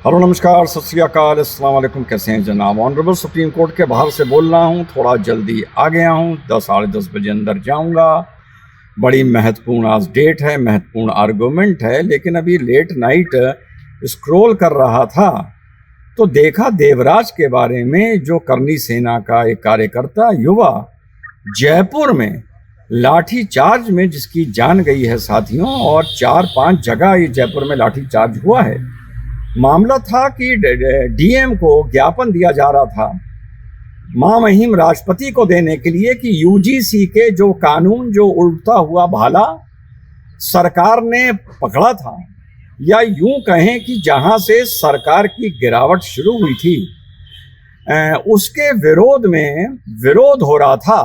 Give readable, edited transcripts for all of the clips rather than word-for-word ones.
Hello नमस्कार, सत श्री अकाल, अस्सलाम वालेकुम। कैसे हैं जनाब? ऑनरेबल सुप्रीम कोर्ट के बाहर से बोल रहा हूँ। थोड़ा जल्दी आ गया हूँ, 10 साढ़े 10 बजे अंदर जाऊँगा। बड़ी महत्वपूर्ण आज डेट है, महत्वपूर्ण आर्गूमेंट है। लेकिन अभी लेट नाइट स्क्रॉल कर रहा था तो देखा देवराज के बारे में, जो करनी सेना का एक कार्यकर्ता युवा जयपुर में लाठी चार्ज में जिसकी जान गई है साथियों, और 4-5 जगह ये जयपुर में लाठी चार्ज हुआ है। मामला था कि डीएम को ज्ञापन दिया जा रहा था महामहिम राष्ट्रपति को देने के लिए कि यूजीसी के जो कानून, जो उल्टा हुआ भाला सरकार ने पकड़ा था, या यूं कहें कि जहां से सरकार की गिरावट शुरू हुई थी, उसके विरोध में विरोध हो रहा था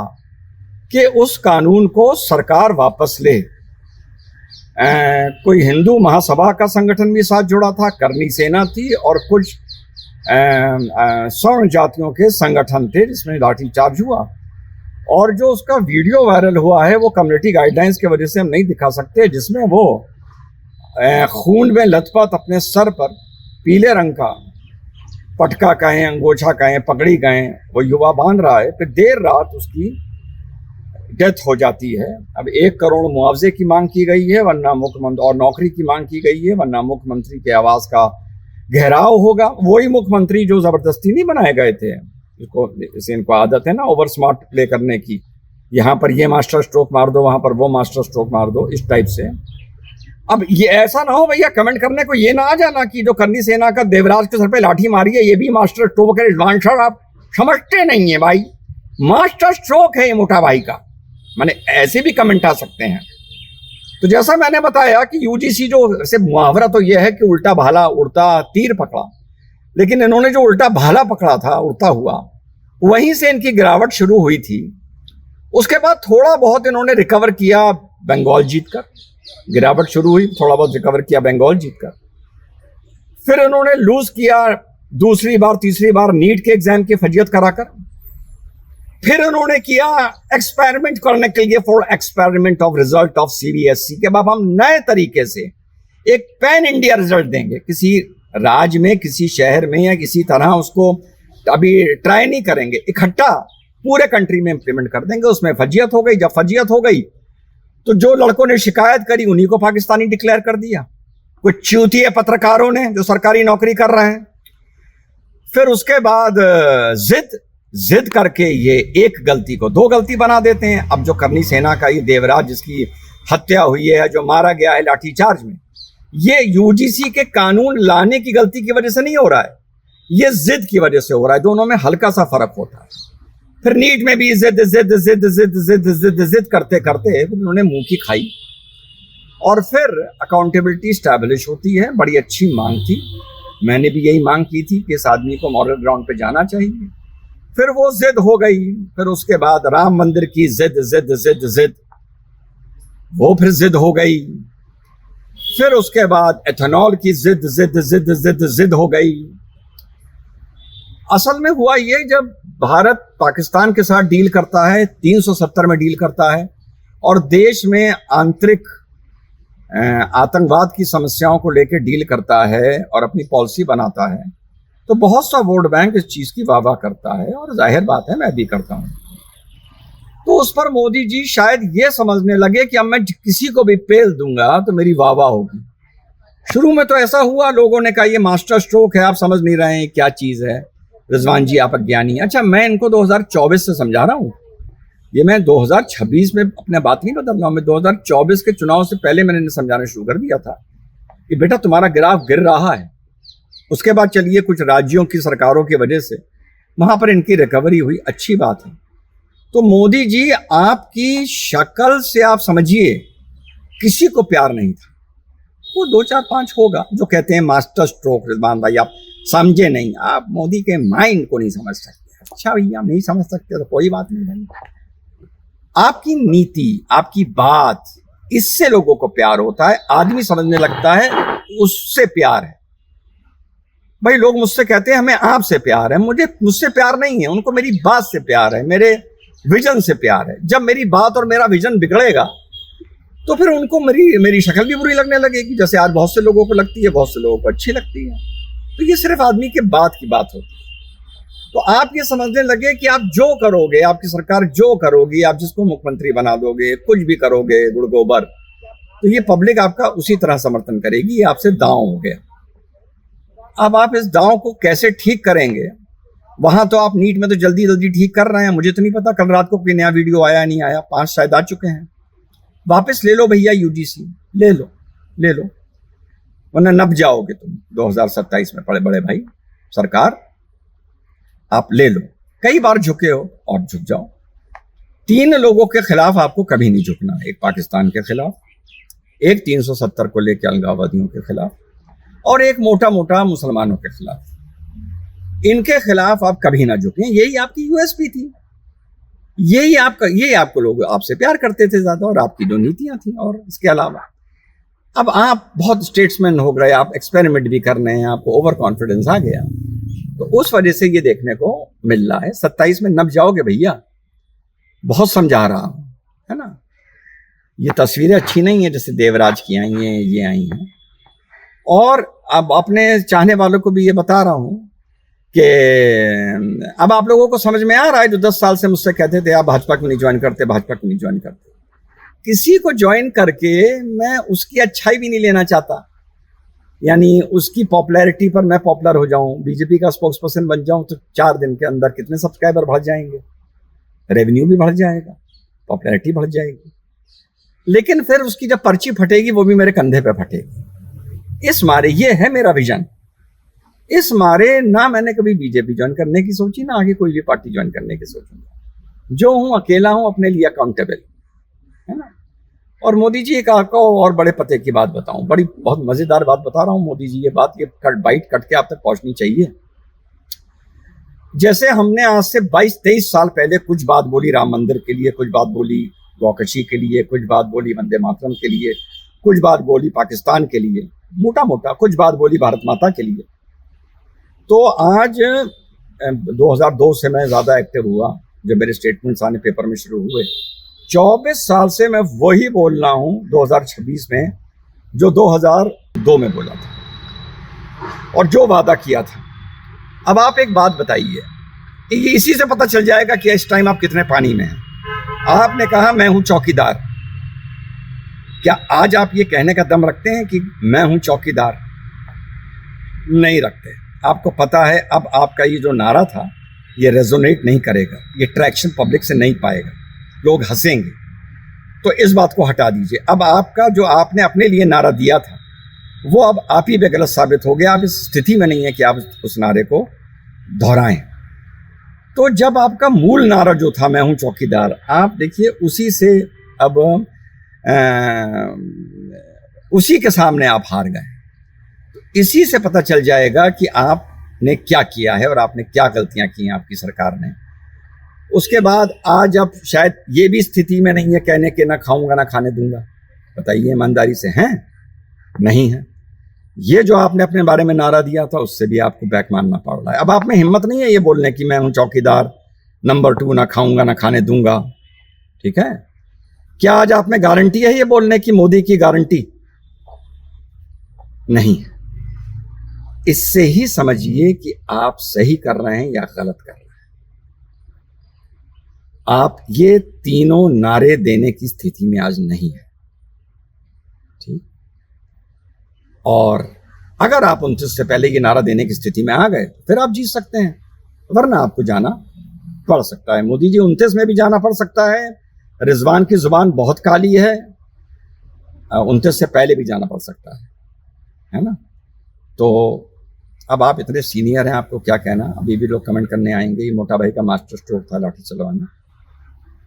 कि उस कानून को सरकार वापस ले। कोई हिंदू महासभा का संगठन भी साथ जुड़ा था, करनी सेना थी, और कुछ स्वर्ण जातियों के संगठन थे जिसमें लाठीचार्ज हुआ। और जो उसका वीडियो वायरल हुआ है वो कम्युनिटी गाइडलाइंस की वजह से हम नहीं दिखा सकते, जिसमें वो खून में लथपथ अपने सर पर पीले रंग का पटका कहें, अंगोछा कहें, पगड़ी कहें, वो युवा बांध रहा है। फिर देर रात उसकी डेथ हो जाती है। अब 1 करोड़ मुआवजे की मांग की गई है, वरना मुख्यमंत्री, और नौकरी की मांग की गई है, वरना मुख्यमंत्री के आवास का घेराव होगा। वही मुख्यमंत्री जो जबरदस्ती नहीं बनाए गए थे, इसे इनको आदत है ना ओवर स्मार्ट प्ले करने की, यहाँ पर ये मास्टर स्ट्रोक मार दो, वहां पर वो मास्टर स्ट्रोक मार दो, इस टाइप से। अब ये ऐसा ना हो भैया, कमेंट करने को ये ना आ जाना कि जो करनी सेना का देवराज के सर पे लाठी मारी है ये भी मास्टर स्ट्रोक है। रिजवान, आप समझते नहीं है भाई, मास्टर स्ट्रोक है ये मोटा भाई का। माने ऐसे भी कमेंट आ सकते हैं। तो जैसा मैंने बताया कि यूजीसी जो से मुहावरा तो यह है कि उल्टा भाला उड़ता तीर पकड़ा, लेकिन इन्होंने जो उल्टा भाला पकड़ा था उड़ता हुआ, वहीं से इनकी गिरावट शुरू हुई थी। उसके बाद थोड़ा बहुत इन्होंने रिकवर किया बंगाल जीतकर, गिरावट शुरू हुई, थोड़ा बहुत रिकवर किया बंगाल जीतकर। फिर इन्होंने लूज किया दूसरी बार तीसरी बार नीट के एग्जाम की फजियत कराकर। फिर उन्होंने किया एक्सपेरिमेंट करने के लिए, for experiment of result of CBSE के बाद हम नए तरीके से एक पैन इंडिया रिजल्ट देंगे। किसी राज्य में, किसी शहर में या किसी तरह उसको अभी ट्राई नहीं करेंगे, इकट्ठा पूरे कंट्री में इंप्लीमेंट कर देंगे। उसमें फजियत हो गई। जब फजियत हो गई तो जो लड़कों ने शिकायत करी उन्हीं को पाकिस्तानी डिक्लेयर कर दिया, कुछ चूतिए पत्रकारों ने जो सरकारी नौकरी कर रहे हैं। फिर उसके बाद जिद करके ये एक गलती को 2 गलती बना देते हैं। अब जो करनी सेना का ये देवराज जिसकी हत्या हुई है, जो मारा गया है लाठीचार्ज में, ये यूजीसी के कानून लाने की गलती की वजह से नहीं हो रहा है, ये जिद की वजह से हो रहा है। दोनों में हल्का सा फर्क होता है। फिर नीट में भी जिद जिद जिद जिद जिद जिद जिद करते करते उन्होंने मुंह की खाई, और फिर अकाउंटेबिलिटी स्टैब्लिश होती है। बड़ी अच्छी मांग थी, मैंने भी यही मांग की थी कि इस आदमी को मॉरल ग्राउंड पे जाना चाहिए। फिर वो जिद हो गई। फिर उसके बाद राम मंदिर की जिद जिद जिद जिद, वो फिर जिद हो गई। फिर उसके बाद एथेनॉल की जिद जिद जिद जिद जिद हो गई। असल में हुआ ये, जब भारत पाकिस्तान के साथ डील करता है, 370 में डील करता है, और देश में आंतरिक आतंकवाद की समस्याओं को लेकर डील करता है और अपनी पॉलिसी बनाता है, तो बहुत सा वोट बैंक इस चीज की वाह वाह करता है, और जाहिर बात है मैं भी करता हूं। तो उस पर मोदी जी शायद ये समझने लगे कि अब मैं किसी को भी पेल दूंगा तो मेरी वाह वाह होगी। शुरू में तो ऐसा हुआ, लोगों ने कहा ये मास्टर स्ट्रोक है, आप समझ नहीं रहे हैं क्या चीज है, रिजवान जी आप अज्ञानी। अच्छा, मैं इनको 2024 से समझा रहा हूं, ये मैं 2026 में अपने बात नहीं बदल रहा हूं। मैं 2024 के चुनाव से पहले मैंने इन्हें समझाना शुरू कर दिया था कि बेटा तुम्हारा ग्राफ गिर रहा है। उसके बाद चलिए कुछ राज्यों की सरकारों की वजह से वहां पर इनकी रिकवरी हुई, अच्छी बात है। तो मोदी जी, आपकी शक्ल से आप समझिए किसी को प्यार नहीं था। वो 2-4-5 होगा जो कहते हैं मास्टर स्ट्रोक। रिजवान भाई आप समझे नहीं, आप मोदी के माइंड को नहीं समझ सकते। अच्छा भैया नहीं समझ सकते तो कोई बात नहीं भाई, आपकी नीति, आपकी बात, इससे लोगों को प्यार होता है। आदमी समझने लगता है उससे प्यार है। भाई लोग मुझसे कहते हैं हमें आपसे प्यार है, मुझसे प्यार नहीं है, उनको मेरी बात से प्यार है, मेरे विजन से प्यार है। जब मेरी बात और मेरा विजन बिगड़ेगा तो फिर उनको मेरी शक्ल भी बुरी लगने लगेगी, जैसे आज बहुत से लोगों को लगती है, बहुत से लोगों को अच्छी लगती है। तो ये सिर्फ आदमी के बात की बात होती है। तो आप ये समझने लगे कि आप जो करोगे, आपकी सरकार जो करोगी, आप जिसको मुख्यमंत्री बना दोगे, कुछ भी करोगे गुड़ गोबर, तो ये पब्लिक आपका उसी तरह समर्थन करेगी। ये आपसे दांव हो गया। अब आप इस दांव को कैसे ठीक करेंगे? वहां तो आप नीट में तो जल्दी जल्दी ठीक कर रहे हैं, मुझे तो नहीं पता कल रात को कोई नया वीडियो आया नहीं आया, 5 शायद आ चुके हैं। वापस ले लो भैया यूजीसी, ले लो, वरना नब जाओगे तुम 2027 में बड़े बड़े भाई। सरकार आप ले लो, कई बार झुके हो और झुक जाओ। 3 लोगों के खिलाफ आपको कभी नहीं झुकना, एक पाकिस्तान के खिलाफ, एक 370 को लेकर अलगाववादियों के खिलाफ, और एक मोटा मोटा मुसलमानों के खिलाफ। इनके खिलाफ आप कभी ना झुकें। यही आपकी यूएसपी थी, यही आपको लोग आपसे प्यार करते थे ज्यादा, और आपकी जो नीतियां थी। और इसके अलावा अब आप बहुत स्टेट्समैन हो गए, आप एक्सपेरिमेंट भी कर रहे हैं, आपको ओवर कॉन्फिडेंस आ गया, तो उस वजह से ये देखने को मिल रहा है। 27 में नब जाओगे भैया, बहुत समझा रहा हूं, है ना। ये तस्वीरें अच्छी नहीं है जैसे देवराज की आई हैं, ये आई हैं। और अब अपने चाहने वालों को भी ये बता रहा हूं कि अब आप लोगों को समझ में आ रहा है, जो 10 साल से मुझसे कहते थे आप भाजपा क्यों नहीं ज्वाइन करते, भाजपा क्यों नहीं ज्वाइन करते। किसी को ज्वाइन करके मैं उसकी अच्छाई भी नहीं लेना चाहता, यानी उसकी पॉपुलैरिटी पर मैं पॉपुलर हो जाऊं, बीजेपी का स्पोक्स पर्सन बन जाऊं, तो 4 दिन के अंदर कितने सब्सक्राइबर बढ़ जाएंगे, रेवेन्यू भी बढ़ जाएगा, पॉपुलैरिटी बढ़ जाएगी। लेकिन फिर उसकी जब पर्ची फटेगी वो भी मेरे कंधे पे फटेगी। इस मारे ये है मेरा विजन। इस मारे ना मैंने कभी बीजेपी ज्वाइन करने की सोची, ना आगे कोई भी पार्टी ज्वाइन करने की सोचूंगा। जो हूं अकेला हूं, अपने लिए अकाउंटेबल, है ना। और मोदी जी एक आपको और बड़े पते की बात बताऊं, बहुत मजेदार बात बता रहा हूं मोदी जी, ये बात बाइट कट के आप तक पहुंचनी चाहिए। जैसे हमने आज से 22-23 साल पहले कुछ बात बोली राम मंदिर के लिए, कुछ बात बोली गौकशी के लिए, कुछ बात बोली वंदे मातरम के लिए, कुछ बात बोली पाकिस्तान के लिए, मोटा मोटा कुछ बात बोली भारत माता के लिए। तो आज 2002 से मैं ज्यादा एक्टिव हुआ, जब मेरे स्टेटमेंट्स आने पेपर में शुरू हुए। 24 साल से मैं वही बोल रहा हूं 2026 में जो 2002 में बोला था और जो वादा किया था। अब आप एक बात बताइए, ये इसी से पता चल जाएगा कि इस टाइम आप कितने पानी में हैं। आपने कहा मैं हूं चौकीदार, क्या आज आप ये कहने का दम रखते हैं कि मैं हूं चौकीदार? नहीं रखते। आपको पता है अब आपका ये जो नारा था ये रेजोनेट नहीं करेगा, ये ट्रैक्शन पब्लिक से नहीं पाएगा, लोग हंसेंगे। तो इस बात को हटा दीजिए। अब आपका जो आपने अपने लिए नारा दिया था वो अब आप ही पे गलत साबित हो गया। आप इस स्थिति में नहीं है कि आप उस नारे को दोहराएं। तो जब आपका मूल नारा जो था मैं हूं चौकीदार, आप देखिए उसी से अब उसी के सामने आप हार गए। तो इसी से पता चल जाएगा कि आपने क्या किया है और आपने क्या गलतियां की हैं आपकी सरकार ने। उसके बाद आज अब शायद ये भी स्थिति में नहीं है कहने के ना खाऊंगा ना खाने दूंगा। बताइए ईमानदारी से, हैं? नहीं है। ये जो आपने अपने बारे में नारा दिया था उससे भी आपको बैक मारना पड़ रहा है। अब आप में हिम्मत नहीं है ये बोलने की मैं हूं चौकीदार, नंबर 2, ना खाऊंगा ना खाने दूंगा। ठीक है, क्या आज आप में गारंटी है ये बोलने की मोदी की गारंटी? नहीं। इससे ही समझिए कि आप सही कर रहे हैं या गलत कर रहे हैं। आप ये तीनों नारे देने की स्थिति में आज नहीं है। ठीक, और अगर आप 29 से पहले ये नारा देने की स्थिति में आ गए फिर आप जीत सकते हैं, वरना आपको जाना पड़ सकता है। मोदी जी 29 में भी जाना पड़ सकता है। रिजवान की जुबान बहुत काली है, 29 से पहले भी जाना पड़ सकता है ना। तो अब आप इतने सीनियर हैं, आपको क्या कहना। अभी भी लोग कमेंट करने आएंगे ये मोटा भाई का मास्टर स्ट्रोक था लाठी चलवाना।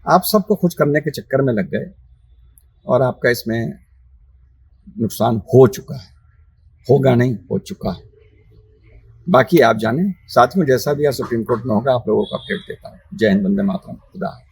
आप सबको खुश करने के चक्कर में लग गए और आपका इसमें नुकसान हो चुका है। होगा नहीं, हो चुका है। बाकी आप जाने। साथियों, जैसा भी सुप्रीम कोर्ट में होगा आप लोगों को अपडेट देता हूँ। जय हिंद, वंदे मातरम, खुदा हाफिज़।